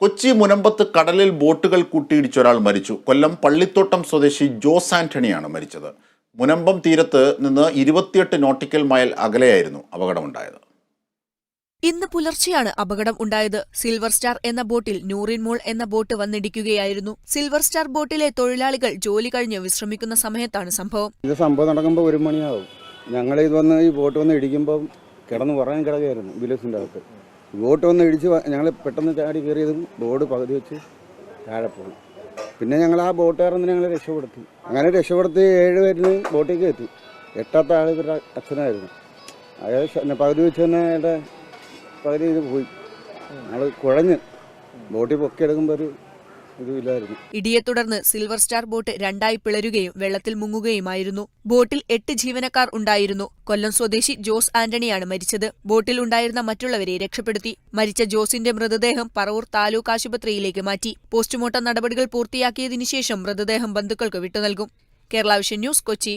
കൊച്ചി മുനമ്പത്ത് കടലിൽ ബോട്ടുകൾ കൂട്ടിയിടിച്ച് ഒരാൾ മരിച്ചു. കൊല്ലം പള്ളിത്തോട്ടം സ്വദേശി ജോസ് ആന്റണിയാണ് മരിച്ചത്. മുനമ്പം തീരത്ത് നിന്ന് 28 നോട്ടിക്കൽ മൈൽ അകലെയായിരുന്നു അപകടമുണ്ടായത്. ഇന്ന് പുലർച്ചെയാണ് അപകടം ഉണ്ടായത്. സിൽവർ സ്റ്റാർ എന്ന ബോട്ടിൽ നൂറിൻ മോൾ എന്ന ബോട്ട് വന്നിടിക്കുകയായിരുന്നു. സിൽവർ സ്റ്റാർ ബോട്ടിലെ തൊഴിലാളികൾ ജോലി കഴിഞ്ഞ് വിശ്രമിക്കുന്ന സമയത്താണ് സംഭവം. ഇത് സംഭവം നടക്കുമ്പോൾ 1 മണിയാവും. ഞങ്ങൾ ഈ ബോട്ട് വന്ന് ഇടിക്കുമ്പോൾ കിടന്ന് പറയാൻ കിടക്കുകയായിരുന്നു വില്ലേജിൻ്റെ അകത്ത്. ബോട്ട് വന്ന് ഇടിച്ച് ഞങ്ങൾ പെട്ടെന്ന് ചാടി കയറിയതും ബോർഡ് പകുതി വെച്ച് താഴെ പോയി. പിന്നെ ഞങ്ങൾ ആ ബോട്ടുകാരന്ന് ഞങ്ങൾ രക്ഷപ്പെടുത്തി. അങ്ങനെ രക്ഷപ്പെടുത്തി 7 പേരിന് ബോട്ടിലേക്ക് എത്തി. 8ാമത്തെ ആൾ ഇവരുടെ അച്ഛനായിരുന്നു. അയാൾ പകുതി വെച്ച് തന്നെ അയാളുടെ പകുതി ഇത് പോയി. ഞങ്ങൾ കുഴഞ്ഞ് ബോട്ടിൽ പൊക്കിയെടുക്കുമ്പോൾ ഒരു ഇതുമില്ലായിരുന്നു. ഇടിയെ തുടർന്ന് സിൽവർ സ്റ്റാർ ബോട്ട് 2ആയി പിളരുകയും വെള്ളത്തിൽ മുങ്ങുകയുമായിരുന്നു. ബോട്ടിൽ 8 ജീവനക്കാർ ഉണ്ടായിരുന്നു. കൊല്ലം സ്വദേശി ജോസ് ആന്റണിയാണ് മരിച്ചത്. ബോട്ടിൽ ഉണ്ടായിരുന്ന മറ്റുള്ളവരെ രക്ഷപ്പെടുത്തി. മരിച്ച ജോസിന്റെ മൃതദേഹം പറവൂർ താലൂക്ക് ആശുപത്രിയിലേക്ക് മാറ്റി. പോസ്റ്റ്മോർട്ടം നടപടികൾ പൂർത്തിയാക്കിയതിനു ശേഷം മൃതദേഹം ബന്ധുക്കൾക്ക് വിട്ടുനൽകും. Kerala vision news, Kochi.